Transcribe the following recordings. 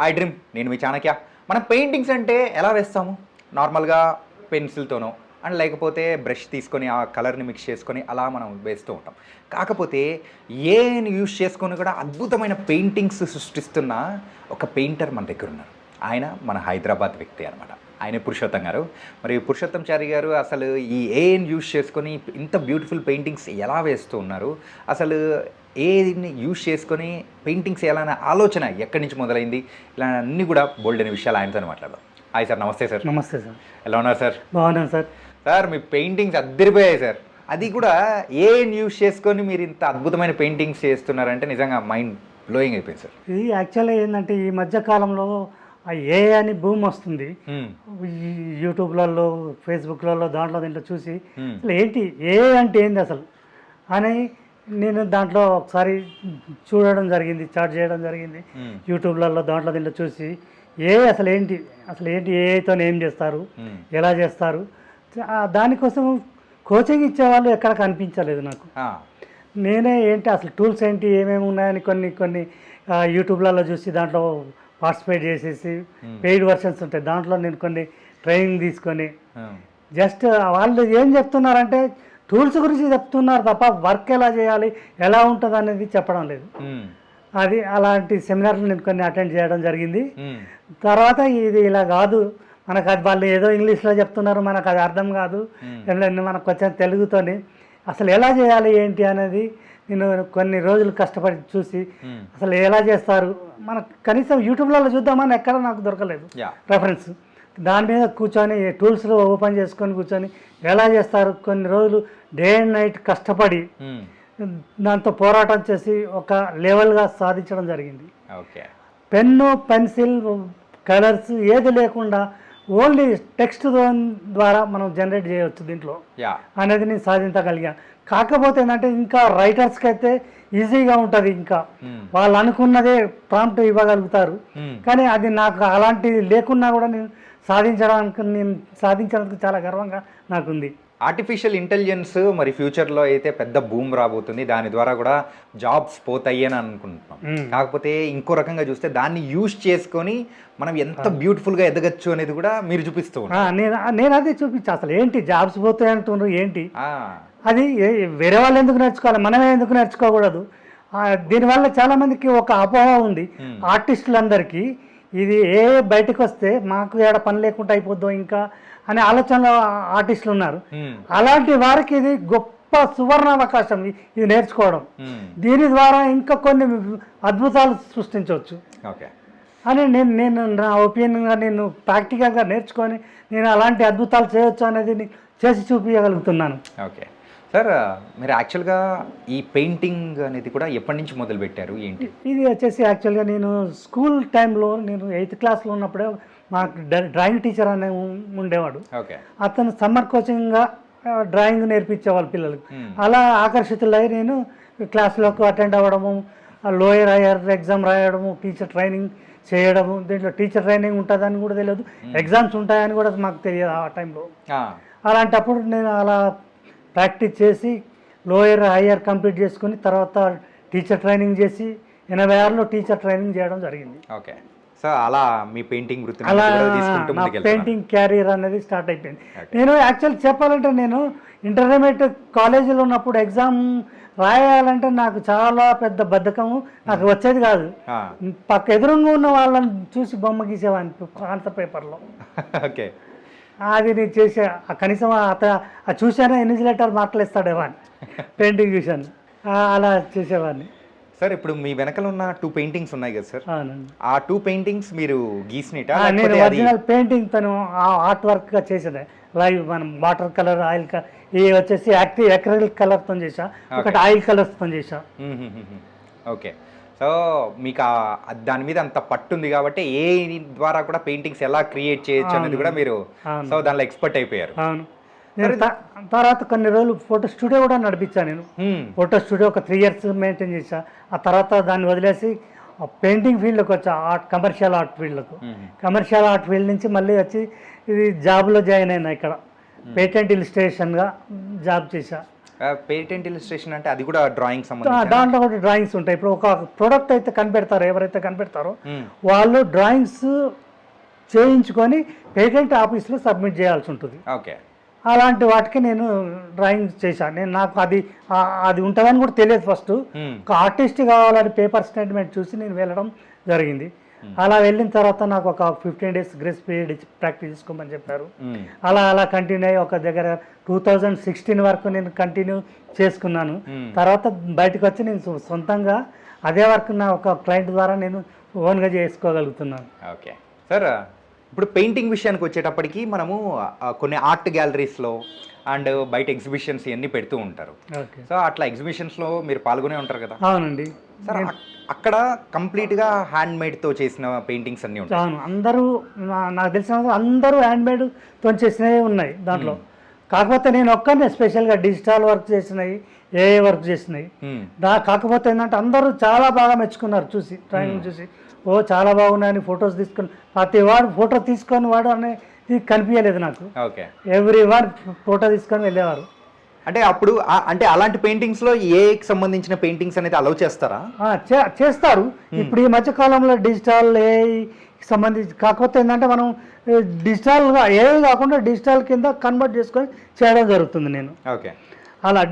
I dream. నేను మీ చాణక్య. మనం paintings అంటే ఎలా వేస్తాము? నార్మల్గా పెన్సిల్తోనో అండ్ లేకపోతే బ్రష్ తీసుకొని ఆ కలర్ని మిక్స్ చేసుకొని అలా మనం వేస్తూ ఉంటాం. కాకపోతే ఏని యూజ్ చేసుకొని కూడా అద్భుతమైన పెయింటింగ్స్ సృష్టిస్తున్న ఒక పెయింటర్ మన దగ్గర ఉన్నారు. ఆయన మన హైదరాబాద్ వ్యక్తి అనమాట. ఆయన పురుషోత్తం గారు. మరి పురుషోత్తం చారి గారు అసలు ఈ ఏని యూజ్ చేసుకొని ఇంత బ్యూటిఫుల్ పెయింటింగ్స్ ఎలా వేస్తూ ఉన్నారు, అసలు ఏని యూజ్ చేసుకొని పెయింటింగ్స్ ఎలా అనే ఆలోచన ఎక్కడి నుంచి మొదలైంది, ఇలా అన్నీ కూడా బోల్డ్ అనే విషయాలు ఆయనతో మాట్లాడదాం. Hi sir. నమస్తే సార్. నమస్తే సార్. ఎలా ఉన్నారు సార్? బాగున్నాను సార్. సార్ మీ పెయింటింగ్స్ అద్దరిపోయాయి సార్. అది కూడా ఏని యూజ్ చేసుకొని మీరు ఇంత అద్భుతమైన పెయింటింగ్స్ చేస్తున్నారంటే నిజంగా మైండ్ బ్లోయింగ్ అయిపోయింది సార్. ఇది యాక్చువల్గా ఏంటంటే ఈ మధ్య కాలంలో ఏ అని భూమి వస్తుంది. ఈ యూట్యూబ్లలో, ఫేస్బుక్లలో, దీంట్లో చూసి అసలు ఏంటి ఏ అంటే ఏంది అసలు అని నేను దాంట్లో ఒకసారి చూడడం జరిగింది, చాట్ చేయడం జరిగింది. యూట్యూబ్లలో దీంట్లో చూసి అసలు ఏంటి ఏతో ఏం చేస్తారు, ఎలా చేస్తారు, దానికోసం కోచింగ్ ఇచ్చేవాళ్ళు ఎక్కడ కనిపించలేదు నాకు. నేనే ఏంటి అసలు టూల్స్ ఏంటి, ఏమేమి ఉన్నాయని కొన్ని యూట్యూబ్లలో చూసి దాంట్లో పార్టిసిపేట్ చేసేసి పెయిడ్ వర్షన్స్ ఉంటాయి, దాంట్లో నేను కొన్ని ట్రైనింగ్ తీసుకొని జస్ట్ వాళ్ళు ఏం చెప్తున్నారంటే టూల్స్ గురించి చెప్తున్నారు తప్ప వర్క్ ఎలా చేయాలి, ఎలా ఉంటుంది అనేది చెప్పడం లేదు. అది అలాంటి సెమినార్లు నేను కొన్ని అటెండ్ చేయడం జరిగింది. తర్వాత ఇది ఇలా కాదు, మనకు అది వాళ్ళు ఏదో ఇంగ్లీష్లో చెప్తున్నారు, మనకు అది అర్థం కాదు, మనకు కొంచెం తెలుగుతోని అసలు ఎలా చేయాలి ఏంటి అనేది నేను కొన్ని రోజులు కష్టపడి చూసి అసలు ఎలా చేస్తారు, మనకు కనీసం యూట్యూబ్లలో చూద్దామని ఎక్కడ నాకు దొరకలేదు రెఫరెన్స్. దాని మీద కూర్చొని టూల్స్లో ఓపెన్ చేసుకొని కూర్చొని ఎలా చేస్తారు కొన్ని రోజులు డే అండ్ నైట్ కష్టపడి దాంతో పోరాటం చేసి ఒక లెవెల్గా సాధించడం జరిగింది. పెన్ను, పెన్సిల్, కలర్స్ ఏది లేకుండా ఓన్లీ టెక్స్ట్ ద్వారా మనం జనరేట్ చేయవచ్చు దీంట్లో అనేది నేను సాధించగలిగా. కాకపోతే ఏంటంటే ఇంకా రైటర్స్కి అయితే ఈజీగా ఉంటుంది, ఇంకా వాళ్ళు అనుకున్నదే ప్రాంప్ట్ ఇవ్వగలుగుతారు. కానీ అది నాకు అలాంటివి లేకున్నా కూడా నేను సాధించడానికి చాలా గర్వంగా నాకుంది. ఆర్టిఫిషియల్ ఇంటెలిజెన్స్ మరి ఫ్యూచర్లో అయితే పెద్ద బూమ్ రాబోతుంది, దాని ద్వారా కూడా జాబ్స్ పోతాయి అని అనుకుంటున్నాం. కాకపోతే ఇంకో రకంగా చూస్తే దాన్ని యూజ్ చేసుకొని మనం ఎంత బ్యూటిఫుల్గా ఎదగచ్చు అనేది కూడా మీరు చూపిస్తూ నేను అదే చూపించా. అసలు ఏంటి జాబ్స్ పోతాయి అంటున్నారు, ఏంటి అది వేరే వాళ్ళు ఎందుకు నేర్చుకోవాలి, మనమే ఎందుకు నేర్చుకోకూడదు? దీనివల్ల చాలామందికి ఒక అపోహ ఉంది ఆర్టిస్టులందరికీ, ఇది బయటకు వస్తే మాకు ఏడ పని లేకుండా అయిపోద్దో ఇంకా అనే ఆలోచనలో ఆర్టిస్టులు ఉన్నారు. అలాంటి వారికి ఇది గొప్ప సువర్ణ అవకాశం ఇది నేర్చుకోవడం. దీని ద్వారా ఇంకా కొన్ని అద్భుతాలు సృష్టించవచ్చు అని నేను నా ఒపీనియన్గా నేను ప్రాక్టికల్గా నేర్చుకొని నేను అలాంటి అద్భుతాలు చేయొచ్చు అనేది చేసి చూపించగలుగుతున్నాను. ఓకే సార్, మీరు యాక్చువల్గా ఈ పెయింటింగ్ అనేది కూడా ఎప్పటి నుంచి మొదలు పెట్టారు ఏంటి? ఇది వచ్చేసి యాక్చువల్గా నేను స్కూల్ టైంలో నేను 8th క్లాస్లో ఉన్నప్పుడే మాకు డ్రాయింగ్ టీచర్ అనే ఉండేవాడు. అతను సమ్మర్ కోచింగ్గా డ్రాయింగ్ నేర్పించేవాళ్ళు పిల్లలకు. అలా ఆకర్షితులై నేను క్లాస్లోకి అటెండ్ అవ్వడము, లోయర్ హయ్యర్ ఎగ్జామ్ రాయడము, టీచర్ ట్రైనింగ్ చేయడము. దీంట్లో టీచర్ ట్రైనింగ్ ఉంటుందని కూడా తెలియదు, ఎగ్జామ్స్ ఉంటాయని కూడా మాకు తెలియదు ఆ టైంలో. అలాంటప్పుడు నేను అలా ప్రాక్టీస్ చేసి లోయర్ హయ్యర్ కంప్లీట్ చేసుకుని తర్వాత టీచర్ ట్రైనింగ్ చేసి 86లో టీచర్ ట్రైనింగ్ చేయడం జరిగింది. ఓకే, సో అలా మీ పెయింటింగ్ వృత్తి అలా నా పెయింటింగ్ క్యారియర్ అనేది స్టార్ట్ అయిపోయింది. నేను యాక్చువల్ చెప్పాలంటే నేను ఇంటర్మీడియట్ కాలేజీలో ఉన్నప్పుడు ఎగ్జామ్ రాయాలంటే నాకు చాలా పెద్ద బద్ధకము, నాకు వచ్చేది కాదు. పక్క ఎదురుగా ఉన్న వాళ్ళని చూసి బొమ్మ గీసేవాడిని ఆన్సర్ పేపర్లో. ఓకే, అది నేను చేసే కనీసం చూసానే ఇన్విజిలేటర్ మాట్లాడేస్తాడేమో అని పెయింటింగ్ చూశాను, అలా చేసేవాడిని. సార్ ఇప్పుడు మీ వెనకాల ఉన్న 2 పెయింటింగ్స్ ఉన్నాయి కదా సార్, ఆ 2 పెయింటింగ్స్ మీరు గీసినట? నేను ఒరిజినల్ పెయింటింగ్ తను ఆర్ట్ వర్క్గా చేసేదే, లైవ్ మనం వాటర్ కలర్, ఆయిల్ కలర్, ఇవి వచ్చేసి అక్రిలిక్ కలర్తో చేసా, ఒకటి ఆయిల్ కలర్స్తో చేసా. ఓకే, సో మీకు దాని మీద అంత పట్టుంది కాబట్టి ఏ ద్వారా కూడా పెయింటింగ్స్ ఎలా క్రియేట్ చేయొచ్చు అనేది కూడా మీరు సో దానిలో ఎక్స్పర్ట్ అయిపోయారు. అవును. నేను తర్వాత కొన్ని రోజులు ఫోటో స్టూడియో కూడా నడిపించాను. నేను ఫోటో స్టూడియో ఒక 3 years మెయింటైన్ చేశా. ఆ తర్వాత దాన్ని వదిలేసి పెయింటింగ్ ఫీల్డ్లోకి వచ్చా, కమర్షియల్ ఆర్ట్ ఫీల్డ్లకు. కమర్షియల్ ఆర్ట్ ఫీల్డ్ నుంచి మళ్ళీ వచ్చి, ఇది జాబ్లో జాయిన్ అయినా ఇక్కడ పేటెంట్ ఇలిస్ట్రేషన్గా జాబ్ చేశా. పేటెంట్ ఇలిస్ట్రేషన్ అంటే అది కూడా డ్రాయింగ్ సంబంధించి దాంట్లో కూడా డ్రాయింగ్స్ ఉంటాయి. ఇప్పుడు ఒక ప్రోడక్ట్ అయితే కనిపెడతారో, ఎవరైతే కనిపెడతారో వాళ్ళు డ్రాయింగ్స్ చేయించుకొని పేటెంట్ ఆఫీస్లో సబ్మిట్ చేయాల్సి ఉంటుంది. ఓకే, అలాంటి వాటికి నేను డ్రాయింగ్ చేశాను. నేను నాకు అది ఉంటుందని కూడా తెలియదు ఫస్ట్. ఒక ఆర్టిస్ట్ కావాలని పేపర్ స్టేట్మెంట్ చూసి నేను వెళ్ళడం జరిగింది. అలా వెళ్ళిన తర్వాత నాకు ఒక 15 days గ్రేస్ పీరియడ్ ఇచ్చి ప్రాక్టీస్ చేసుకోమని చెప్పారు. అలా కంటిన్యూ అయ్యి ఒక దగ్గర 2016 వరకు నేను కంటిన్యూ చేసుకున్నాను. తర్వాత బయటకు వచ్చి నేను సొంతంగా అదే వర్క్ నా ఒక క్లయింట్ ద్వారా నేను ఓన్గా చేసుకోగలుగుతున్నాను. ఓకే సార్, ఇప్పుడు పెయింటింగ్ విషయానికి వచ్చేటప్పటికి మనము కొన్ని ఆర్ట్ గ్యాలరీస్లో అండ్ బయట ఎగ్జిబిషన్స్ ఇవన్నీ పెడుతూ ఉంటారు. సో అట్లా ఎగ్జిబిషన్స్లో మీరు పాల్గొనే ఉంటారు కదా? అవునండి సార్, అక్కడ కంప్లీట్గా హ్యాండ్ మేడ్తో చేసిన పెయింటింగ్స్ అన్నీ ఉంటాయి. అవును, అందరూ నాకు తెలిసిన అందరూ హ్యాండ్ మేడ్తో చేసినవి ఉన్నాయి దాంట్లో. కాకపోతే నేను ఒక్కనే స్పెషల్గా డిజిటల్ వర్క్ చేసినవి, ఏఏ వర్క్ చేసినవి. కాకపోతే ఏంటంటే అందరూ చాలా బాగా మెచ్చుకున్నారు చూసి, డ్రాయింగ్ చూసి. ఓ చాలా బాగున్నాయని ఫొటోస్ తీసుకొని ప్రతి వాడు ఫోటో తీసుకొని వాడు అనేది కనిపించలేదు నాకు. ఓకే, ఎవ్రీ వన్ ఫోటో తీసుకొని వెళ్ళేవారు. అంటే అప్పుడు అంటే అలాంటి పెయింటింగ్స్ లో ఏకి సంబంధించిన పెయింటింగ్స్ అనేది అలౌ చేస్తారా? చేస్తారు. ఇప్పుడు ఈ మధ్య కాలంలో డిజిటల్ ఏఐ సంబంధించి, కాకపోతే ఏంటంటే మనం డిజిటల్గా ఏఐ కాకుండా డిజిటల్ కింద కన్వర్ట్ చేసుకొని చేయడం జరుగుతుంది. నేను ఓకే, అలా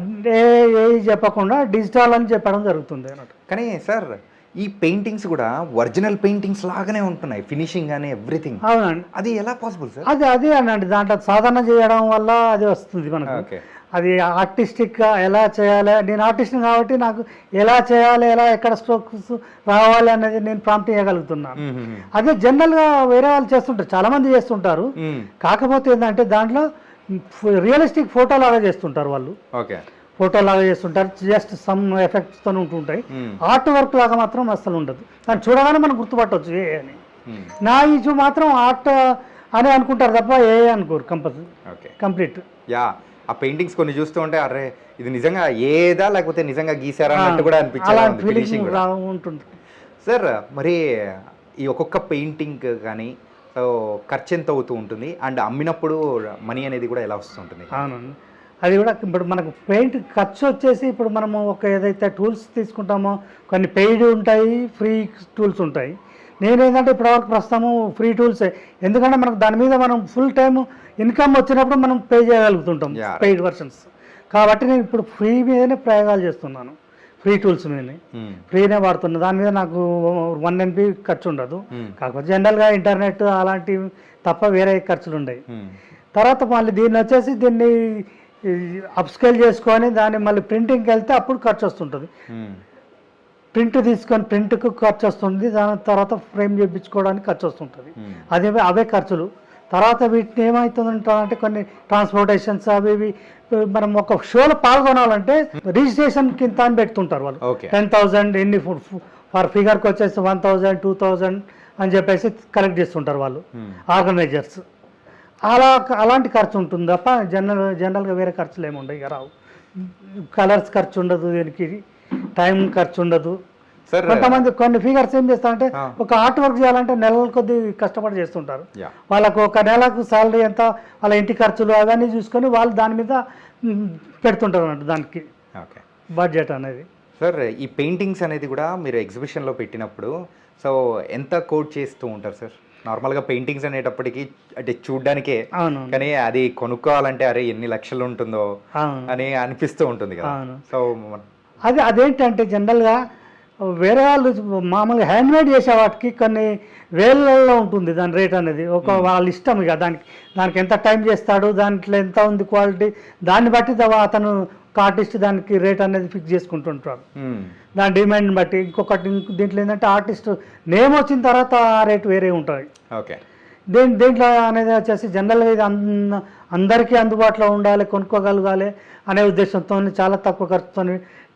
ఏఐ చెప్పకుండా డిజిటల్ అని చెప్పడం జరుగుతుంది అన్నట్టు. కానీ సార్, ఈ పెయింటింగ్స్ కూడా ఒరిజినల్ పెయింటింగ్స్ లాగానే ఉంటున్నాయి, ఫినిషింగ్ కానీ ఎవ్రీథింగ్. అవునండి, అది ఎలా పాసిబుల్ సార్? అదే అనండి, దాంట్లో సాధన చేయడం వల్ల అది వస్తుంది మనకు. అది ఆర్టిస్టిక్గా ఎలా చేయాలి, నేను ఆర్టిస్ట్ కాబట్టి నాకు ఎలా చేయాలి, ఎలా ఎక్కడ స్ట్రోక్స్ రావాలి అనేది నేను ప్రాంప్ట్ చేయగలుగుతున్నాను. అదే జనరల్గా వేరే వాళ్ళు చేస్తుంటారు, చాలా మంది చేస్తుంటారు. కాకపోతే ఏంటంటే దాంట్లో రియలిస్టిక్ ఫోటో లాగా చేస్తుంటారు వాళ్ళు. ఓకే, ఫోటో లాగా చేస్తుంటారు, జస్ట్ సమ్ ఎఫెక్ట్స్తో ఉంటుంటాయి. ఆర్ట్ వర్క్ లాగా మాత్రం అస్సలు ఉండదు. దాన్ని చూడగానే మనం గుర్తుపట్టవచ్చు ఏ అని. నా ఇజు మాత్రం ఆర్ట్ అని అనుకుంటారు తప్ప ఏ అనుకోరు కంపల్సరీ. Okay, complete. యా, ఆ పెయింటింగ్స్ కొన్ని చూస్తూ ఉంటే అరే ఇది నిజంగా ఏదా లేకపోతే నిజంగా గీసారా అన్నట్టు కూడా అనిపించింది ఉంటుంది. సార్, మరి ఈ ఒక్కొక్క పెయింటింగ్ కానీ సో ఖర్చు ఎంత అవుతూ ఉంటుంది అండ్ అమ్మినప్పుడు మనీ అనేది కూడా ఎలా వస్తుంటుంది? అవునండి, అది కూడా ఇప్పుడు మనకు పెయింట్ ఖర్చు వచ్చేసి ఇప్పుడు మనము ఒక ఏదైతే టూల్స్ తీసుకుంటామో కొన్ని పెయిడ్ ఉంటాయి, ఫ్రీ టూల్స్ ఉంటాయి. నేనేంటంటే ఇప్పటివరకు ప్రస్తుతము ఫ్రీ టూల్సే, ఎందుకంటే మనకు దాని మీద మనం ఫుల్ టైం ఇన్కమ్ వచ్చినప్పుడు మనం పే చేయగలుగుతుంటాం పెయిడ్ వర్షన్స్. కాబట్టి నేను ఇప్పుడు ఫ్రీ మీదనే ప్రయోగాలు చేస్తున్నాను, ఫ్రీ టూల్స్ మీదనే ఫ్రీనే వాడుతున్నాను. దాని మీద నాకు 1 MB ఖర్చు ఉండదు. కాకపోతే జనరల్గా ఇంటర్నెట్ అలాంటివి తప్ప వేరే ఖర్చులు ఉండవు. తర్వాత మళ్ళీ దీన్ని వచ్చేసి దీన్ని అప్స్కేల్ చేసుకొని దాన్ని మళ్ళీ ప్రింటింగ్కి వెళ్తే అప్పుడు ఖర్చు వస్తుంటుంది. ప్రింట్ తీసుకొని ప్రింట్కు ఖర్చు వస్తుంది, దాని తర్వాత ఫ్రేమ్ చేయించుకోవడానికి ఖర్చు వస్తుంటుంది. అవే ఖర్చులు. తర్వాత వీటిని ఏమవుతుందంటే కొన్ని ట్రాన్స్పోర్టేషన్స్ అవి ఇవి. మనం ఒక షోలో పాల్గొనాలంటే రిజిస్ట్రేషన్ కింద అని పెడుతుంటారు వాళ్ళు. 10,000 ఎన్ని ఫర్ ఫిగర్కి వచ్చేసి 1,000 2,000 అని చెప్పేసి కలెక్ట్ చేస్తుంటారు వాళ్ళు ఆర్గనైజర్స్. అలాంటి ఖర్చు ఉంటుంది తప్ప జనరల్గా వేరే ఖర్చులు ఏమి ఉండవు. ఇక రావు. కలర్స్ ఖర్చు ఉండదు, దీనికి టైం ఖర్చు ఉండదు. కొంతమంది కొన్ని ఫిగర్స్ ఏం చేస్తారంటే ఒక ఆర్ట్ వర్క్ చేయాలంటే నెలల కొద్ది కష్టపడి చేస్తుంటారు. వాళ్ళకు ఒక నెలకు శాలరీ ఎంత, వాళ్ళ ఇంటి ఖర్చులు అవన్నీ చూసుకొని వాళ్ళు దాని మీద పెడుతుంటారు అన్నట్టు దానికి బడ్జెట్ అనేది. సార్, ఈ పెయింటింగ్స్ అనేది కూడా మీరు ఎగ్జిబిషన్లో పెట్టినప్పుడు సో ఎంత కోట్ చేస్తూ ఉంటారు సార్? నార్మల్గా పెయింటింగ్స్ అనేటప్పటికి అంటే చూడ్డానికే, కానీ అది కొనుక్కోవాలంటే అరే ఎన్ని లక్షలు ఉంటుందో అని అనిపిస్తూ ఉంటుంది కదా. సో అదేంటంటే జనరల్గా వేరే వాళ్ళు మామూలుగా హ్యాండ్మేడ్ చేసే వాటికి కొన్ని వేలలో ఉంటుంది దాని రేట్ అనేది. ఒక వాళ్ళ ఇష్టం ఇక దానికి ఎంత టైం చేస్తాడు, దాంట్లో ఎంత ఉంది క్వాలిటీ, దాన్ని బట్టి అతను ఆర్టిస్ట్ దానికి రేట్ అనేది ఫిక్స్ చేసుకుంటుంటారు దాని డిమాండ్ని బట్టి. ఇంకొకటి దీంట్లో ఏంటంటే ఆర్టిస్ట్ నేమ్ వచ్చిన తర్వాత ఆ రేట్ వేరే ఉంటుంది. ఓకే, దీంట్లో అనేది వచ్చేసి జనరల్గా ఇది అందరికీ అందుబాటులో ఉండాలి, కొనుక్కోగలగాలి అనే ఉద్దేశంతో చాలా తక్కువ ఖర్చుతో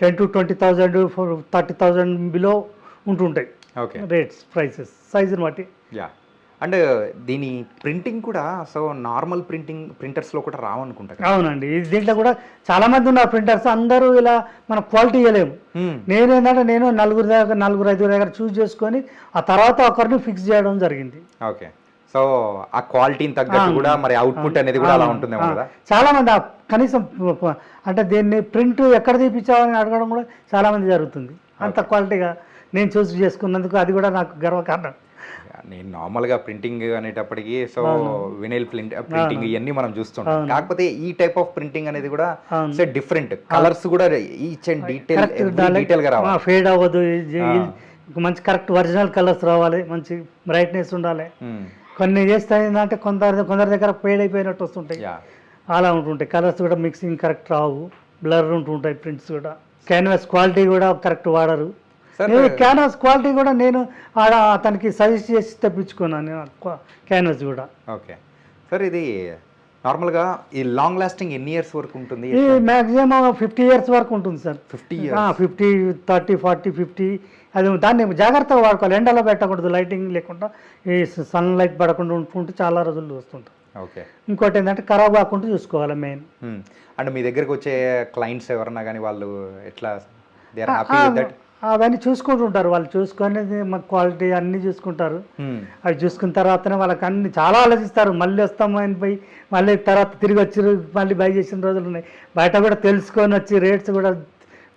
10,000 to 20,000 30,000 బిలో ఉంటుంటాయి రేట్స్, ప్రైసెస్ సైజుని బట్టి. అండ్ దీని ప్రింటింగ్ కూడా సో నార్మల్ ప్రింటర్స్లో కూడా రావనుకుంటా. అవునండి, దీంట్లో కూడా చాలా మంది ఉన్నారు ప్రింటర్స్, అందరూ ఇలా మన క్వాలిటీ ఇవ్వలేము. నేనేంటంటే నేను 4-5 దగ్గర చూస్ చేసుకొని ఆ తర్వాత ఒకరిని ఫిక్స్ చేయడం జరిగింది. ఓకే, సో ఆ క్వాలిటీని తగ్గట్టు కూడా మరి అవుట్పుట్ అనేది కూడా అలా ఉంటుందేమో కదా. చాలా మంది కనీసం అంటే దీన్ని ప్రింట్ ఎక్కడ తీపించావని అడగడం కూడా చాలా మంది జరుగుతుంది. అంత క్వాలిటీగా నేను చూస్ చేసుకున్నందుకు అది కూడా నాకు గర్వకారణం. నేను నార్మల్గా ప్రింటింగ్ అనేటప్పటికి సో వినైల్ ప్రింటింగ్ ఇవన్నీ మనం చూస్తుంటాం. కాకపోతే ఈ టైప్ ఆఫ్ ప్రింటింగ్ అనేది కూడా డిఫరెంట్ కలర్స్ కూడా ఈచ్ అండ్ డీటెయిల్ గా రావాలి, ఫేడ్ అవ్వదు, మంచి కరెక్ట్ ఒరిజినల్ కలర్స్ రావాలి, మంచి బ్రైట్నెస్ ఉండాలి. కొన్ని చేస్తే ఏంటంటే కొందరి దగ్గర ఫేడ్ అయిపోయినట్టు వస్తుంటాయి, అలా ఉంటుంటాయి. కలర్స్ కూడా మిక్సింగ్ కరెక్ట్ రావు, బ్లర్ ఉంటుంటాయి. ప్రింట్స్ కూడా క్యాన్వాస్ క్వాలిటీ కూడా కరెక్ట్ వాడరు. క్యాన్వాస్ క్వాలిటీ కూడా నేను అతనికి సజెస్ట్ చేసి తెప్పించుకున్నాను క్యాన్వాస్ కూడా. ఓకే సార్, ఇది నార్మల్గా ఈ లాంగ్ లాస్టింగ్ ఎన్ని ఇయర్స్ వరకు ఉంటుంది? ఈ మ్యాక్సిమం 50 years వరకు ఉంటుంది సార్. 50 30 40 50. అది దాన్ని జాగ్రత్తగా వాడుకోవాలి, ఎండలో పెట్టకూడదు, లైటింగ్ లేకుండా ఈ సన్ లైట్ పడకుండా ఉంటుంటే చాలా రోజులు వస్తుంటాయి. ఓకే, ఇంకోటి ఏంటంటే ఖరాబ్ కాకుండా చూసుకోవాలి మెయిన్. అంటే మీ దగ్గరకు వచ్చే క్లయింట్స్ ఎవరన్నా కానీ వాళ్ళు ఎట్లా they are happy with that? అవన్నీ చూసుకుంటుంటారు వాళ్ళు, చూసుకొని మా క్వాలిటీ అన్నీ చూసుకుంటారు. అవి చూసుకున్న తర్వాతనే వాళ్ళకి అన్ని చాలా ఆలోచిస్తారు. మళ్ళీ వస్తాము అని పోయి మళ్ళీ తర్వాత తిరిగి వచ్చి మళ్ళీ బై చేసిన రోజులు ఉన్నాయి. బయట కూడా తెలుసుకొని వచ్చి రేట్స్ కూడా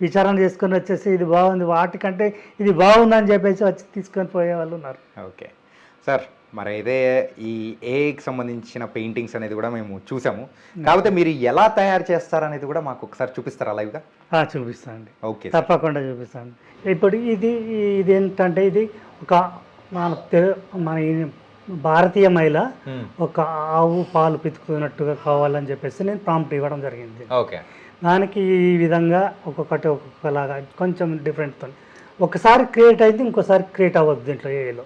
విచారణ చేసుకొని వచ్చేసి ఇది బాగుంది, వాటికంటే ఇది బాగుందని చెప్పేసి వచ్చి తీసుకొని పోయే వాళ్ళు ఉన్నారు. ఓకే సార్, మరి అయితే ఈ ఏఐకి సంబంధించిన పెయింటింగ్స్ అనేది కూడా మేము చూసాము. కాకపోతే మీరు ఎలా తయారు చేస్తారనేది కూడా మాకు ఒకసారి చూపిస్తారా లైవ్గా? చూపిస్తానండి. ఓకే, తప్పకుండా చూపిస్తాను. ఇప్పుడు ఇది ఏంటంటే ఇది ఒక మన భారతీయ మహిళ ఒక ఆవు పాలు పితుకుతున్నట్టుగా కావాలని చెప్పేసి నేను ప్రాంప్ట్ ఇవ్వడం జరిగింది. ఓకే, దానికి ఈ విధంగా ఒక్కొక్కలాగా కొంచెం డిఫరెంట్తో ఒకసారి క్రియేట్ అయితే ఇంకోసారి క్రియేట్ అవ్వద్దు దీంట్లో ఏలో.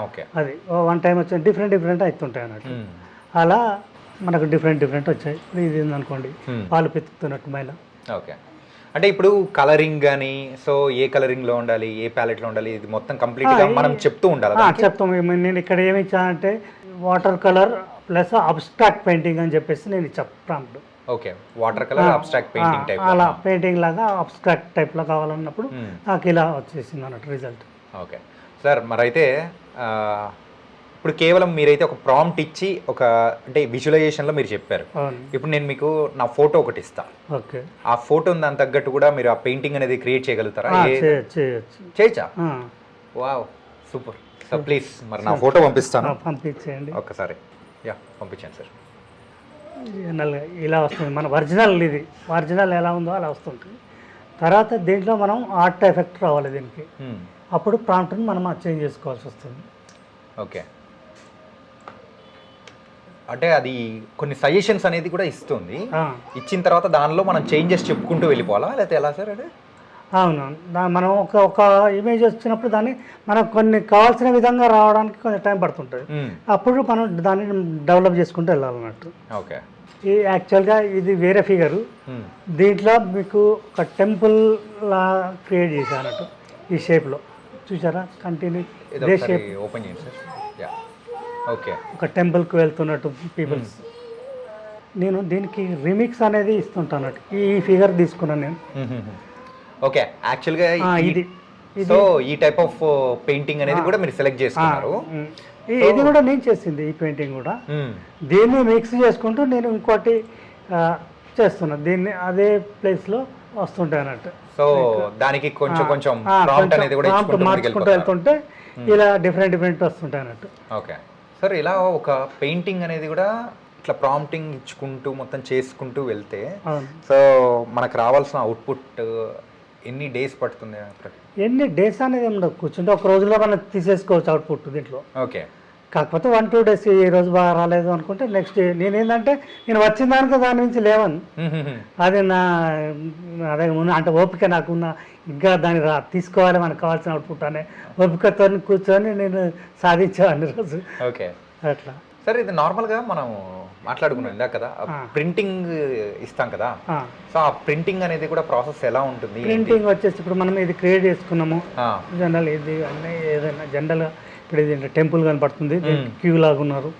ఓకే, అది వన్ టైం వచ్చి డిఫరెంట్ అవుతుంటాయి అన్నట్టు. అలా మనకు డిఫరెంట్ వచ్చాయి. ఇది ఏందనుకోండి పాలు పితుకుతున్నట్టు మహిళ. ఓకే, అంటే ఇప్పుడు కలరింగ్ కానీ సో ఏ కలరింగ్లో ఉండాలి, ఏ ప్యాలెట్లో ఉండాలి, ఇది మొత్తం కంప్లీట్గా మనం చెప్తూ ఉండాలి. చెప్తాం. నేను ఇక్కడ ఏమి ఇచ్చానంటే water colour plus abstract painting అని చెప్పేసి నేను ఇచ్చా prompt. Okay, water colour abstract painting type, అలా పెయింటింగ్ లాగా అబ్స్ట్రాక్ట్ టైప్లో కావాలన్నప్పుడు నాకు ఇలా వచ్చేసింది అన్నట్టు రిజల్ట్. ఓకే సార్, మరైతే ఇప్పుడు కేవలం మీరైతే ఒక ప్రాంప్ట్ ఇచ్చి ఒక అంటే విజువలైజేషన్లో మీరు చెప్పారు. ఇప్పుడు నేను మీకు నా ఫోటో ఒకటి ఇస్తాను. ఓకే, ఆ ఫోటో దాని తగ్గట్టు కూడా మీరు ఆ పెయింటింగ్ అనేది క్రియేట్ చేయగలుగుతారా? చేయొచ్చా? Wow, super. సో ప్లీజ్ మరి నా ఫోటో పంపించేయండి ఒక్కసారి. యా, పంపించండి సార్. ఇలా వస్తుంది మన ఒరిజినల్. ఇది ఒరిజినల్ ఎలా ఉందో అలా వస్తుంటుంది. తర్వాత దీంట్లో మనం ఆర్ట్ ఎఫెక్ట్ రావాలి దీనికి. అప్పుడు ప్రాంప్ట్ని మనం చేంజ్ చేసుకోవాల్సి వస్తుంది. ఓకే, అంటే అది కొన్ని సజెషన్స్ అనేది కూడా ఇస్తుంది. ఇచ్చిన తర్వాత దానిలో మనం చేంజెస్ చెప్పుకుంటూ వెళ్ళిపోవాలా లేకపోతే ఎలా సార్? అంటే అవును, మనం ఒక ఇమేజ్ వచ్చినప్పుడు దాన్ని మనకు కొన్ని కావాల్సిన విధంగా రావడానికి కొంచెం టైం పడుతుంటుంది. అప్పుడు మనం దాన్ని డెవలప్ చేసుకుంటూ వెళ్ళాలన్నట్టు. ఓకే, ఈ యాక్చువల్గా ఇది వేరే ఫిగరు. దీంట్లో మీకు ఒక టెంపుల్ లా క్రియేట్ చేశానట్టు ఈ షేప్లో. చూసారా? కంటిన్యూ ఇదే షేప్. ఓపెన్ చేయండి సార్. యా, ఓకే, ఒక టెంపుల్కి వెళ్తున్నట్టు పీపుల్స్. నేను దీనికి రిమిక్స్ అనేది ఇస్తుంటాను. ఈ ఫిగర్ తీసుకున్నాను నేను. ఓకే, యాక్చువల్గా ఇది సో ఈ టైప్ ఆఫ్ పెయింటింగ్ అనేది కూడా మీరు సెలెక్ట్ చేసుకున్నారు. ఇది కూడా నేను చేసింది ఈ పెయింటింగ్ కూడా. దీన్ని మిక్స్ చేసుకుంటూ నేను ఇంకోటి చేస్తున్నా. దీన్ని అదే ప్లేస్లో వస్తుంటాయి అన్నట్టు. సో దానికి కొంచెం ప్రాంప్ట్ అనేది కూడా మార్చుకుంటూ వెళ్తుంటే ఇలా డిఫరెంట్ వస్తుంటాయి అన్నట్టు. ఓకే సార్, ఇలా ఒక పెయింటింగ్ అనేది కూడా ఇట్లా ప్రాంప్టింగ్ ఇచ్చుకుంటూ మొత్తం చేసుకుంటూ వెళ్తే సో మనకు రావాల్సిన అవుట్పుట్ ఎన్ని డేస్ పడుతుంది? ఎన్ని డేస్ అనేది ఉండదు, కూర్చుంటే ఒక రోజులో మనం తీసేసుకోవచ్చు అవుట్పుట్ దీంట్లో. ఓకే, కాకపోతే 1-2 days ఈ రోజు బాగా రాలేదు అనుకుంటే నెక్స్ట్ డే నేనేంటంటే నేను వచ్చిన దానికి దాని నుంచి లేవను. అది అదే అంటే ఓపిక నాకున్న ఇంకా దాన్ని తీసుకోవాలి మనకు కావాల్సిన అవుట్పుట్ అనే ఓపికతో కూర్చొని నేను సాధించేవాడిని రోజు. ఓకే, అట్లా సార్. ఇది నార్మల్గా మనం మాట్లాడుకున్నాం ఇందాక కదా, ప్రింటింగ్ ఇస్తాం కదా. సో ఆ ప్రింటింగ్ అనేది కూడా ప్రాసెస్ ఎలా ఉంటుంది? ప్రింటింగ్ వచ్చేసి ఇప్పుడు మనం ఇది క్రియేట్ చేసుకున్నాము జనరల్. ఇది అన్నీ ఏదైనా జనరల్గా ఇప్పుడు ఇది టెంపుల్ కనపడుతుంది, క్యూ లాగా ఉన్నారు.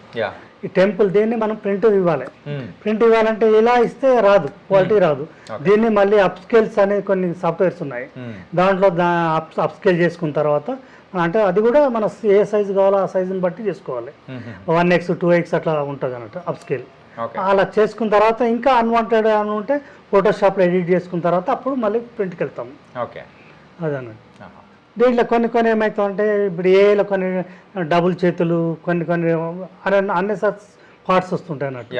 ఈ టెంపుల్ దీన్ని మనం ప్రింట్ ఇవ్వాలి. ప్రింట్ ఇవ్వాలంటే ఇలా ఇస్తే రాదు, క్వాలిటీ రాదు. దీన్ని మళ్ళీ అప్స్కేల్స్ అనే కొన్ని సాఫ్ట్వేర్స్ ఉన్నాయి. దాంట్లో అప్స్కేల్ చేసుకున్న తర్వాత అంటే అది కూడా మన ఏ సైజు కావాలో ఆ సైజుని బట్టి చేసుకోవాలి. 1x 2x అట్లా ఉంటుంది అన్నట్టు అప్ స్కేల్. అలా చేసుకున్న తర్వాత ఇంకా అన్వాంటెడ్ అని ఉంటే ఫోటోషాప్లో ఎడిట్ చేసుకున్న తర్వాత అప్పుడు మళ్ళీ ప్రింట్కి వెళ్తాము. ఓకే, అదన్నట్టు. దీంట్లో కొన్ని ఏమవుతామంటే ఇప్పుడు ఏలో కొన్ని డబుల్ చేతులు కొన్ని అన్నెసరీ పార్ట్స్ వస్తుంటాయి అన్నట్టు.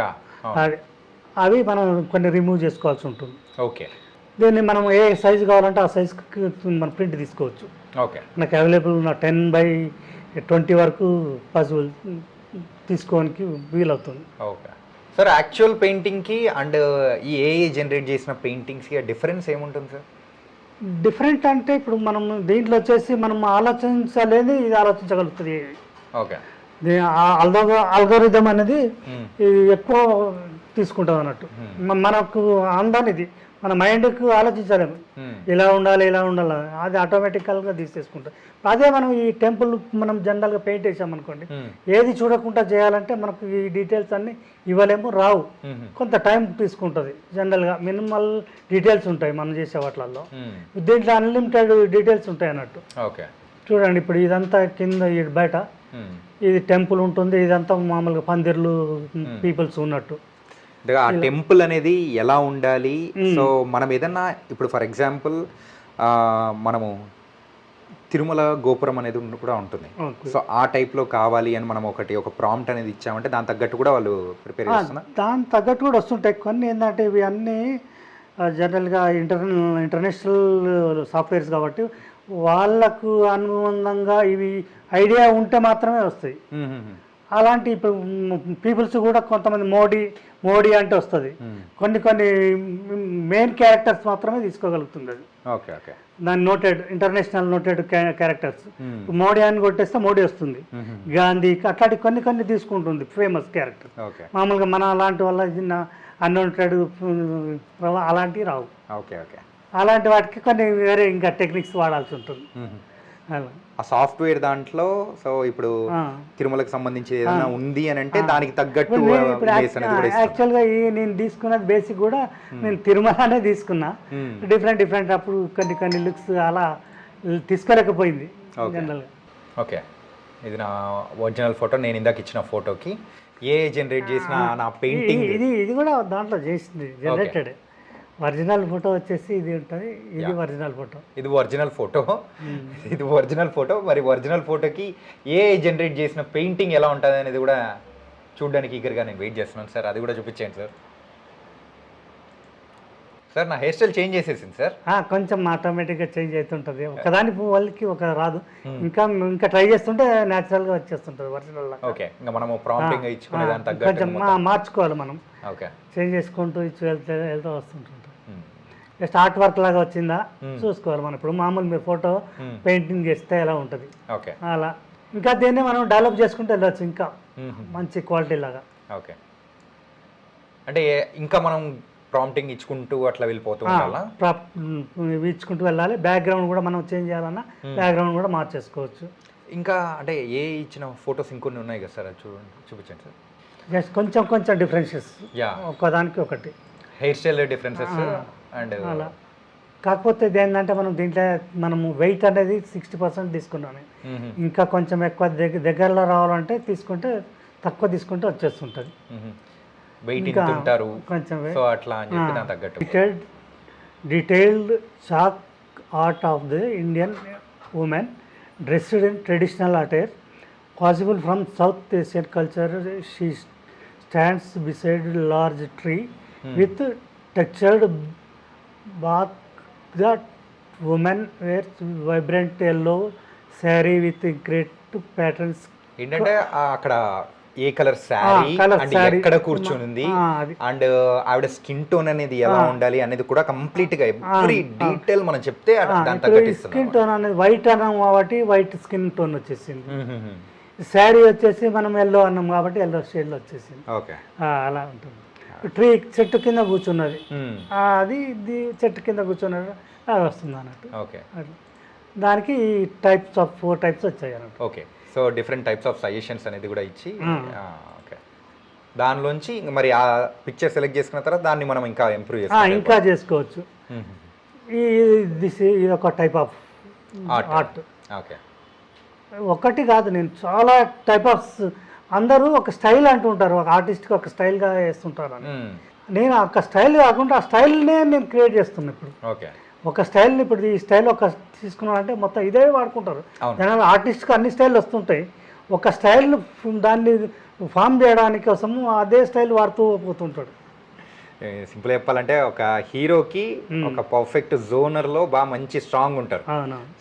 అవి మనం కొన్ని రిమూవ్ చేసుకోవాల్సి ఉంటుంది. ఓకే, దీన్ని మనం ఏ సైజు కావాలంటే ఆ సైజుకి మనం ప్రింట్ తీసుకోవచ్చు. ఓకే, నాకు అవైలబుల్ ఉన్న 10x20 వరకు పాసిబుల్ తీసుకోవడానికి వీలవుతుంది. ఓకే సార్, యాక్చువల్ పెయింటింగ్కి అండ్ ఈ ఏఐ జనరేట్ చేసిన పెయింటింగ్స్కి డిఫరెన్స్ ఏముంటుంది సార్? డిఫరెంట్ అంటే ఇప్పుడు మనం దీంట్లో వచ్చేసి మనం ఆలోచించలేని ఇది ఆలోచించగలుగుతుంది. ఓకే, అల్గోరిథం అనేది ఎక్కువ తీసుకుంటాం అన్నట్టు. మనకు అందానిది మన మైండ్కు ఆలోచించలేము ఇలా ఉండాలి అది ఆటోమేటికల్గా తీసేసుకుంటాం. అదే మనం ఈ టెంపుల్ మనం జనరల్గా పెయింట్ వేసామనుకోండి, ఏది చూడకుండా చేయాలంటే మనకు ఈ డీటెయిల్స్ అన్నీ ఇవ్వలేము, రావు. కొంత టైం తీసుకుంటుంది. జనరల్గా మినిమల్ డీటెయిల్స్ ఉంటాయి మనం చేసే వాటిల్లో. దీంట్లో అన్లిమిటెడ్ డీటెయిల్స్ ఉంటాయి అన్నట్టు. ఓకే, చూడండి ఇప్పుడు ఇదంతా కింద బయట ఇది టెంపుల్ ఉంటుంది, ఇదంతా మామూలుగా పందిర్లు పీపుల్స్ ఉన్నట్టు. ఆ టెంపుల్ అనేది ఎలా ఉండాలి? సో మనం ఏదన్నా ఇప్పుడు ఫర్ ఎగ్జాంపుల్ మనము తిరుమల గోపురం అనేది కూడా ఉంటుంది. సో ఆ టైప్లో కావాలి అని మనం ఒక ప్రాంప్ట్ అనేది ఇచ్చామంటే దాని తగ్గట్టు కూడా వాళ్ళు ప్రిపేర్ చేస్తున్నారు. దాని తగ్గట్టు కూడా వస్తుంటాయి కొన్ని. ఏంటంటే ఇవి అన్నీ జనరల్గా ఇంటర్నేషనల్ సాఫ్ట్వేర్స్ కాబట్టి వాళ్ళకు అనుబంధంగా ఇవి ఐడియా ఉంటే మాత్రమే వస్తాయి. అలాంటి ఇప్పుడు పీపుల్స్ కూడా కొంతమంది మోడీ అంటే వస్తుంది. కొన్ని మెయిన్ క్యారెక్టర్స్ మాత్రమే తీసుకోగలుగుతుంది అది. ఓకే, ఓకే, దాని ఇంటర్నేషనల్ నోటెడ్ క్యారెక్టర్స్. మోడీ అని కొట్టేస్తే మోడీ వస్తుంది. గాంధీ అట్లాంటి కొన్ని తీసుకుంటుంది ఫేమస్ క్యారెక్టర్. మామూలుగా మన అలాంటి వల్ల అన్నోటెడ్ అలాంటివి రావు. ఓకే, ఓకే, అలాంటి వాటికి కొన్ని వేరే ఇంకా టెక్నిక్స్ వాడాల్సి ఉంటుంది. అలా ఆ సాఫ్ట్వేర్ దాంట్లో సో ఇప్పుడు తిరుమలకు సంబంధించి ఏదైనా ఉంది అని అంటే దానికి తగ్గట్టు యాక్చువల్గా నేను తీసుకున్నది బేసిక్ కూడా నేను తిరుమలనే తీసుకున్నా. డిఫరెంట్ అప్పుడు కొన్ని లుక్స్ అలా తీసుకోలేకపోయింది జనరల్గా. ఓకే, ఇది నా ఒరిజినల్ ఫోటో. నేను ఇందాక ఇచ్చిన ఫోటోకి ఏ జనరేట్ చేసిన నా పెయింటింగ్ ఇది కూడా దాంట్లో చేసింది జనరేటెడ్. ఒరిజినల్ ఫోటో వచ్చేసి ఇది ఉంటుంది. ఇది ఒరిజినల్ ఫోటో. ఇది ఒరిజినల్ ఫోటో. మరి ఒరిజినల్ ఫోటోకి ఏ జనరేట్ చేసిన పెయింటింగ్ ఎలా ఉంటుంది అనేది కూడా చూడడానికి ఈగర్గా నేను వెయిట్ చేస్తున్నాను సార్. అది కూడా చూపించండి సార్. సార్ నా హెయిర్ స్టైల్ చేంజ్ చేసేసింది సార్. కొంచెం ఆటోమేటిక్గా చేంజ్ అవుతుంటుంది. ఒకదాని వాళ్ళకి ఒక రాదు. ఇంకా ట్రై చేస్తుంటే న్యాచురల్గా వచ్చేస్తుంటుంది ఒరిజినల్. ఓకే, ఇంకా మనము ప్రాంప్టింగ్ ఇచ్చుకునే దాని తగ్గట్టు కొంచెం మార్చుకోవాలి మనం. ఓకే, చేంజ్ చేసుకుంటూ వెళ్తూ వస్తుంటుంది. జస్ట్ ఆర్ట్ వర్క్ లాగా వచ్చిందా చూసుకోవాలి మనం. ఇప్పుడు మామూలు మీరు ఫోటో పెయింటింగ్ చేస్తే ఎలా ఉంటుంది ఓకే అలా. ఇంకా దీన్ని మనం డెవలప్ చేసుకుంటూ వెళ్ళవచ్చు ఇంకా మంచి క్వాలిటీ లాగా. ఓకే, అంటే ఇంకా మనం ప్రాంప్టింగ్ ఇచ్చుకుంటూ అట్లా వెళ్ళిపోతూ ఇచ్చుకుంటూ వెళ్ళాలి. బ్యాక్గ్రౌండ్ కూడా మనం చేంజ్ చేయాలన్నా బ్యాక్గ్రౌండ్ కూడా మార్చేసుకోవచ్చు. ఇంకా అంటే ఏ ఇచ్చిన ఫొటోస్ ఇంకొన్ని ఉన్నాయి కదా సార్, చూపించండి సార్. జస్ట్ కొంచెం డిఫరెన్సెస్ ఒకదానికి ఒకటి హెయిర్ స్టైల్ డిఫరెన్సెస్ అండ్ అలా. కాకపోతే ఏంటంటే మనము వెయిట్ అనేది 60% తీసుకున్నాను. ఇంకా కొంచెం ఎక్కువ దగ్గరలో రావాలంటే తక్కువ తీసుకుంటే వచ్చేస్తుంటుంది. కొంచెం detailed chalk art of the Indian woman dressed in traditional attire possible from South Asian culture. She stands beside large tree with textured bath. That woman wears vibrant yellow sari with great patterns. ఏంటంటే అక్కడ ఏ colour sari and ఎక్కడ కూర్చుంది and ఆవిడ skin tone అనేది ఎలా ఉండాలి అనేది కూడా కంప్లీట్ గా ఎవ్రీ డీటెయిల్ మనం చెప్తే స్కిన్ టోన్ అనేది వైట్ అన్నాం కాబట్టి వైట్ స్కిన్ టోన్ వచ్చేసింది. శారీ వచ్చేసి మనం ఎల్లో అన్నాం కాబట్టి ఎల్లో షేడ్ లో వచ్చేసింది. అలా ఉంటుంది. ట్రీ చెట్టు కింద కూర్చున్నది, అది చెట్టు కింద కూర్చున్నది అది వస్తుంది అన్నట్టు. దానికి 4 టైప్స్ వచ్చాయి అన్నట్టు. Okay, so different types of suggestions అనేది కూడా ఇచ్చి ఓకే దానిలోంచి మరి ఆ పిక్చర్ సెలెక్ట్ చేసుకున్న తర్వాత దాన్ని మనం ఇంకా ఇంప్రూవ్ చేసుకోవచ్చు. ఇది ఒక టైప్ ఆఫ్ ఆర్ట్. ఓకే, ఒకటి కాదు, నేను చాలా టైప్ ఆఫ్ అందరూ ఒక స్టైల్ అంటుంటారు, ఒక ఆర్టిస్ట్కి ఒక స్టైల్గా వేస్తుంటారు అని. నేను ఒక స్టైల్ కాకుండా ఆ స్టైల్నే నేను క్రియేట్ చేస్తున్నాను ఇప్పుడు. ఓకే, ఒక స్టైల్ని ఇప్పుడు ఈ స్టైల్ ఒక తీసుకున్నానంటే మొత్తం ఇదే వాడుకుంటారు. జనాలు ఆర్టిస్ట్కి అన్ని స్టైల్ వస్తుంటాయి, ఒక స్టైల్ దాన్ని ఫామ్ చేయడానికి కోసము అదే స్టైల్ వాడుతూ పోతుంటాడు. సింపుల్ చెప్పాలంటే ఒక హీరోకి ఒక పర్ఫెక్ట్ జోనర్లో బాగా మంచి స్ట్రాంగ్ ఉంటారు.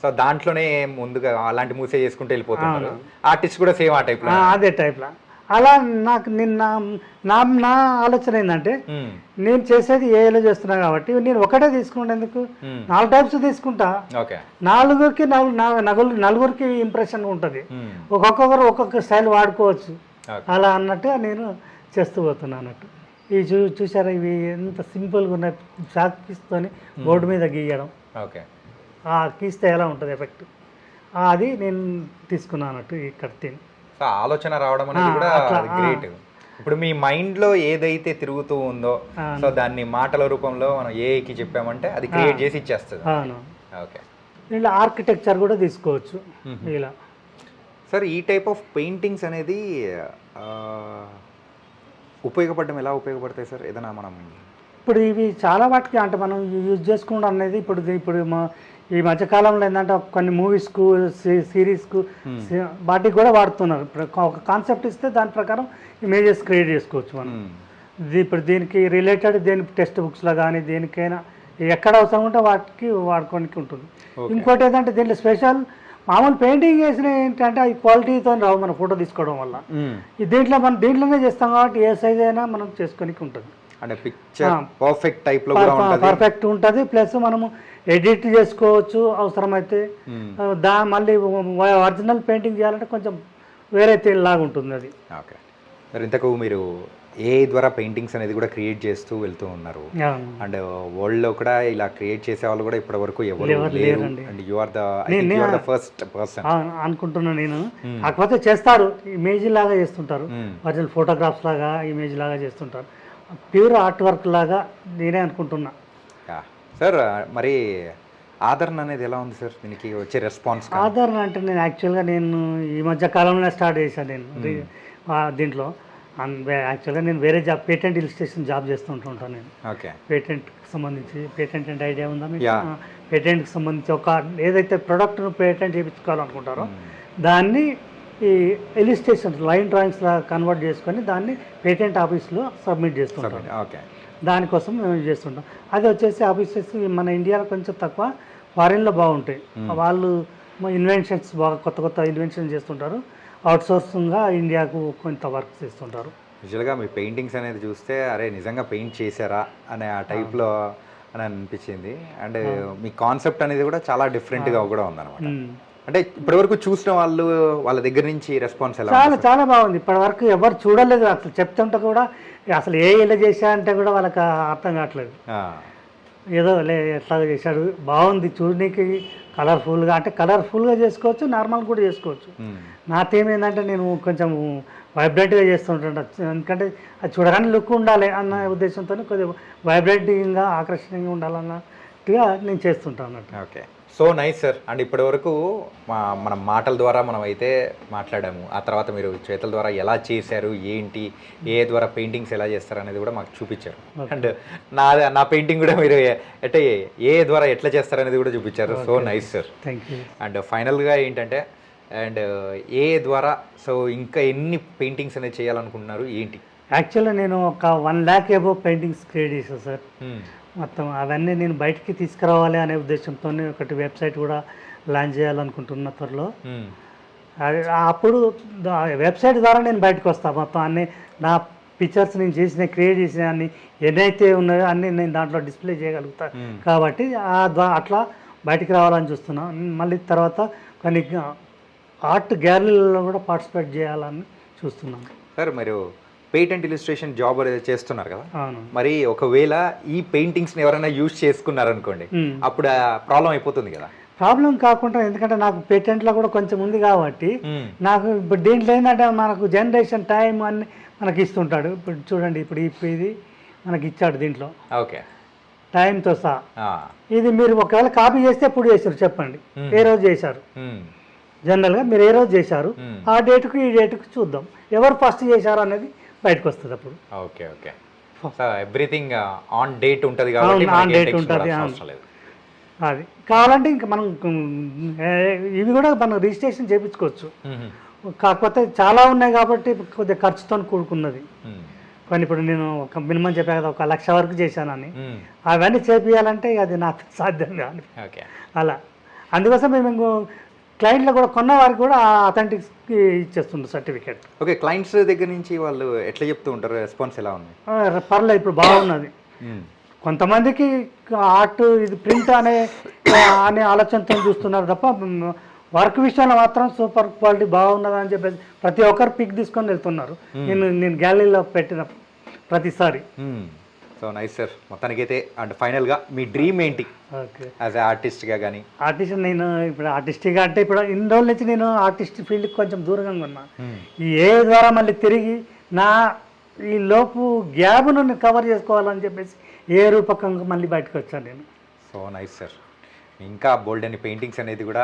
సో దాంట్లోనే ముందుగా అలాంటి మూసే చేసుకుంటూ వెళ్ళిపోతున్నారు. ఆర్టిస్ట్ కూడా సేమ్ ఆ టైప్ అదే టైప్లో. అలా నాకు నిన్న నా ఆలోచన ఏంటంటే, నేను చేసేది ఏలో చేస్తున్నా కాబట్టి నేను ఒకటే తీసుకునేందుకు 4 టైప్స్ తీసుకుంటా. నలుగురికి ఇంప్రెషన్ ఉంటుంది, ఒక్కొక్కరు ఒక్కొక్క స్టైల్ వాడుకోవచ్చు. అలా అన్నట్టు నేను చేస్తూ పోతున్నా అన్నట్టు. ఇవి చూసారా, ఇవి ఎంత సింపుల్గా ఉన్నాయి. చాక్ పీస్తోని బోర్డు మీద గీయడం, గీస్తే ఎలా ఉంటుంది ఎఫెక్ట్, అది నేను తీసుకున్నాను అన్నట్టు ఈ కర్తీని. ఆలోచన రావడం అనేది కూడా గ్రేట్. ఇప్పుడు మీ మైండ్ లో ఏదైతే తిరుగుతూ ఉందో సో దాన్ని మాటల రూపంలో మనం ఏకి చెప్పామంటే అది క్రియేట్ చేసి ఇచ్చేస్తుంది. ఓకే, ఇలా ఆర్కిటెక్చర్ కూడా తీసుకోవచ్చు ఇలా. సార్ ఈ టైప్ ఆఫ్ పెయింటింగ్స్ అనేది ఉపయోగపడడం ఎలా ఉపయోగపడతాయి సార్? ఏదైనా మనం ఇప్పుడు ఇవి చాలా వాటికి అంటే మనం యూజ్ చేసుకోవడం అనేది ఇప్పుడు ఈ మధ్యకాలంలో ఏంటంటే కొన్ని మూవీస్కు, సిరీస్కు, వాటికి కూడా వాడుతున్నారు. ఒక కాన్సెప్ట్ ఇస్తే దాని ప్రకారం ఇమేజెస్ క్రియేట్ చేసుకోవచ్చు మనం. ఇప్పుడు దీనికి రిలేటెడ్ టెక్స్ట్ బుక్స్లో కానీ దేనికైనా ఎక్కడ అవసరం ఉంటే వాటికి వాడుకోనికి ఉంటుంది. ఇంకోటి ఏంటంటే దీంట్లో స్పెషల్ మామూలు పెయింటింగ్ వేసిన ఏంటంటే అవి క్వాలిటీతో రావు మన ఫోటో తీసుకోవడం వల్ల. దీంట్లోనే చేస్తాం కాబట్టి ఏ సైజ్ అయినా మనం చేసుకోనికి ఉంటుంది. అంటే పిక్చర్ పర్ఫెక్ట్ టైప్లో కూడా ఉంటుంది, పర్ఫెక్ట్ ఉంటుంది. ప్లస్ మనము ఎడిట్ చేసుకోవచ్చు అవసరమైతే. మళ్ళీ ఒరిజినల్ పెయింటింగ్ చేయాలంటే కొంచెం వేరే లాగా ఉంటుంది అది. ఓకే సార్, ఇంతకు మీరు ఏ ద్వారా పెయింటింగ్స్ అనేది కూడా క్రియేట్ చేస్తూ వెళ్తూ ఉన్నారు. అండ్ వరల్డ్ లో కూడా ఇలా క్రియేట్ చేసే వాళ్ళు కూడా ఇప్పటి వరకు ఎవరు లేరు. And you are the first person అనుకుంటున్నా నేను. కాకపోతే చేస్తారు, ఇమేజ్ లాగా చేస్తుంటారు, ఒరిజినల్ ఫోటోగ్రాఫ్స్ లాగా ఇమేజ్ లాగా చేస్తుంటారు, ప్యూర్ ఆర్ట్ వర్క్ లాగా నేనే అనుకుంటున్నా. సార్ మరి ఆదరణ అనేది ఎలా ఉంది సార్, దీనికి వచ్చే రెస్పాన్స్? ఆదరణ అంటే నేను యాక్చువల్గా ఈ మధ్య కాలంలో స్టార్ట్ చేశాను నేను దీంట్లో. యాక్చువల్గా నేను వేరే జాబ్, పేటెంట్ ఇలిస్ట్రేషన్ జాబ్ చేస్తుంటాను నేను. పేటెంట్కి సంబంధించి, పేటెంట్ అంటే ఐడియా ఉందా మీకు? పేటెంట్కి సంబంధించి ఒక ఏదైతే ప్రోడక్ట్ను పేటెంట్ చేయించుకోవాలనుకుంటారో దాన్ని ఈ ఇలిస్ట్రేషన్ లైన్ డ్రాయింగ్స్ లాగా కన్వర్ట్ చేసుకొని దాన్ని పేటెంట్ ఆఫీస్లో సబ్మిట్ చేస్తుంటాం. దానికోసం మేము చేస్తుంటాం. అది వచ్చేసి ఆఫీసెస్ మన ఇండియాలో కొంచెం తక్కువ, ఫారిన్లో బాగుంటాయి. వాళ్ళు ఇన్వెన్షన్స్ బాగా కొత్త కొత్త ఇన్వెన్షన్ చేస్తుంటారు, అవుట్సోర్సింగ్గా ఇండియాకు కొంత వర్క్ చేస్తుంటారు. యూజువల్గా మీ పెయింటింగ్స్ అనేది చూస్తే అరే నిజంగా పెయింట్ చేశారా అనే ఆ టైప్లో అని అనిపించింది. అండ్ మీ కాన్సెప్ట్ అనేది కూడా చాలా డిఫరెంట్గా కూడా ఉందన్నమాట. అంటే ఇప్పటివరకు చూసిన వాళ్ళు వాళ్ళ దగ్గర నుంచి రెస్పాన్స్ ఎలా? చాలా బాగుంది. ఇప్పటివరకు ఎవరు చూడలేదు, అసలు చెప్తుంటే కూడా అసలు ఇలా చేశా అంటే కూడా వాళ్ళకి అర్థం కావట్లేదు. ఏదో ఎట్లాగా చేశాడు, బాగుంది చూడడానికి, కలర్ఫుల్గా అంటే కలర్ఫుల్గా చేసుకోవచ్చు, నార్మల్ కూడా చేసుకోవచ్చు. నా థీమ్ ఏంటంటే నేను కొంచెం వైబ్రెంట్గా చేస్తుంటాను, ఎందుకంటే అది చూడగానే లుక్ ఉండాలి అన్న ఉద్దేశంతో కొద్దిగా వైబ్రెంటింగ్గా ఆకర్షణీయంగా ఉండాలన్నట్టుగా నేను చేస్తుంటాను అన్నట్టు. Okay, so nice sir. And ఇప్పటి వరకు మన మాటల ద్వారా మనం అయితే మాట్లాడాము, ఆ తర్వాత మీరు చేతుల ద్వారా ఎలా చేశారు, ఏంటి, ఏ ద్వారా పెయింటింగ్స్ ఎలా చేస్తారు అనేది కూడా మాకు చూపించారు. అండ్ నా పెయింటింగ్ కూడా మీరు అంటే ఏ ద్వారా ఎట్లా చేస్తారు అనేది కూడా చూపించారు. So nice sir, thank you. And ఫైనల్గా ఏంటంటే, అండ్ ఏ ద్వారా సో ఇంకా ఎన్ని పెయింటింగ్స్ అనేది చేయాలనుకుంటున్నారు ఏంటి? యాక్చువల్గా నేను ఒక 1 lakh అబోవ్ పెయింటింగ్స్ క్రియేట్ చేశాను సార్. మొత్తం అవన్నీ నేను బయటికి తీసుకురావాలి అనే ఉద్దేశంతో ఒకటి వెబ్సైట్ కూడా లాంచ్ చేయాలనుకుంటున్న త్వరలో. అప్పుడు వెబ్సైట్ ద్వారా నేను బయటకు వస్తాను. మొత్తం అన్నీ నా పిక్చర్స్ నేను చేసిన క్రియేట్ చేసిన అన్ని ఎన్నైతే ఉన్నాయో అన్నీ నేను దాంట్లో డిస్ప్లే చేయగలుగుతా. కాబట్టి అట్లా బయటికి రావాలని చూస్తున్నాను. మళ్ళీ తర్వాత కొన్ని ఆర్ట్ గ్యాలరీలలో కూడా పార్టిసిపేట్ చేయాలని చూస్తున్నాను. సార్ మీరు పేటెంట్ ఇలిస్ట్రేషన్ జాబ్ అనేది చేస్తున్నారు కదా, మరి ఒకవేళ ఈ పెయింటింగ్స్ని ఎవరైనా యూజ్ చేసుకున్నారనుకోండి, అప్పుడు ప్రాబ్లం అయిపోతుంది కదా? ప్రాబ్లం కాకుండా, ఎందుకంటే నాకు పేటెంట్లో కూడా కొంచెం ఉంది కాబట్టి నాకు ఇప్పుడు దీంట్లో ఏంటంటే మనకు జనరేషన్ టైం అన్ని మనకి ఇస్తుంటాడు. ఇప్పుడు చూడండి, ఇప్పుడు ఇది మనకి ఇచ్చాడు దీంట్లో. ఓకే, టైంతో సహా. ఇది మీరు ఒకవేళ కాపీ చేస్తే ఎప్పుడు చేశారు చెప్పండి, ఏ రోజు చేశారు? జనరల్గా మీరు ఏ రోజు చేశారు, Hmm. ఆ డేట్కు ఈ డేట్కు చూద్దాం ఎవరు ఫస్ట్ చేశారు అనేది బయటకు వస్తుంది అప్పుడు. Okay okay. So everything on date ఉంటుంది కాబట్టి అవును, మనకి on ఏం date tension ఉంటుంది, పడాల్సిన అవును. అవసరం లేదు. అది కావాలంటే ఇంకా మనం ఇవి కూడా మనం రిజిస్ట్రేషన్ చేయించుకోవచ్చు. మ్మ్. కాకపోతే చాలా ఉన్నాయి కాబట్టి కొద్దిగా ఖర్చుతో కూడుకున్నది. మ్మ్. కానీ ఇప్పుడు నేను ఒక మినిమం చెప్పా కదా, 1,00,000 వరకు చేశానని. మ్మ్. అవన్నీ చేపియాలంటే అది నాకు సాధ్యం కాదు. ఓకే. అలా అందుకోసం మేము క్లయింట్లు కూడా కొన్న వారికి కూడా అథెంటిక్స్ ఇచ్చేస్తుండ్రు సర్టిఫికేట్. ఓకే, క్లయింట్స్ దగ్గర నుంచి వాళ్ళు ఎట్లా చెప్తూ ఉంటారు, రెస్పాన్స్ ఎలా ఉంది? పర్లేదు, ఇప్పుడు బాగున్నది. మ్మ్. కొంతమందికి ఆర్ట్ ఇది ప్రింట్ అనే ఆలోచనతో చూస్తున్నారు తప్ప వర్క్ విషయంలో మాత్రం సూపర్ క్వాలిటీ బాగున్నది అని చెప్పేసి ప్రతి ఒక్కరు పిక్ తీసుకొని వెళ్తున్నారు. నేను గ్యాలరీలో పెట్టిన ప్రతిసారి. So nice sir. మొత్తానికైతే అండ్ ఫైనల్గా మీ డ్రీమ్ ఏంటి ఓకే, యాజ్ ఏ ఆర్టిస్ట్గా కానీ? ఆర్టిస్ట్ నేను ఇప్పుడు ఆర్టిస్ట్గా అంటే ఇప్పుడు ఇన్ని రోజుల నుంచి నేను ఆర్టిస్ట్ ఫీల్డ్కి కొంచెం దూరంగా ఉన్నా. ఈ ఏ ద్వారా మళ్ళీ తిరిగి నా ఈ లోపు గ్యాప్ను నేను కవర్ చేసుకోవాలని చెప్పేసి ఏ రూపకంగా మళ్ళీ బయటకు వచ్చాను నేను. So nice sir. ఇంకా బోల్డ్ అని పెయింటింగ్స్ అనేది కూడా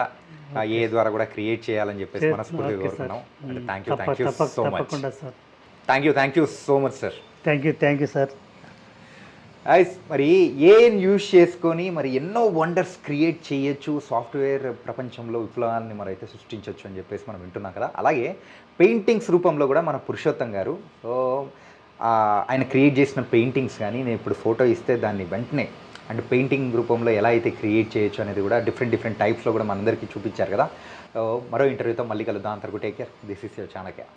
ఏ ద్వారా కూడా క్రియేట్ చేయాలని చెప్పేసి మనస్ఫూర్తిగా కోరుకున్నాం. And thank you so much. తప్పకుండా sir. Thank you so much sir. Thank you sir. మరి ఏఐని యూజ్ చేసుకొని మరి ఎన్నో వండర్స్ క్రియేట్ చేయొచ్చు, సాఫ్ట్వేర్ ప్రపంచంలో విప్లవాన్ని మరి అయితే సృష్టించవచ్చు అని చెప్పేసి మనం వింటున్నాం కదా. అలాగే పెయింటింగ్స్ రూపంలో కూడా మన పురుషోత్తం గారు, సో ఆయన క్రియేట్ చేసిన పెయింటింగ్స్ కానీ నేను ఇప్పుడు ఫోటో ఇస్తే దాన్ని వెంటనే అండ్ పెయింటింగ్ రూపంలో ఎలా అయితే క్రియేట్ చేయొచ్చు అనేది కూడా డిఫరెంట్ టైప్స్లో కూడా మనందరికీ చూపించారు కదా. సో మరో ఇంటర్వ్యూతో మళ్ళీ కలుద్దాం. అంతవరకు take care. This is your Chanakya.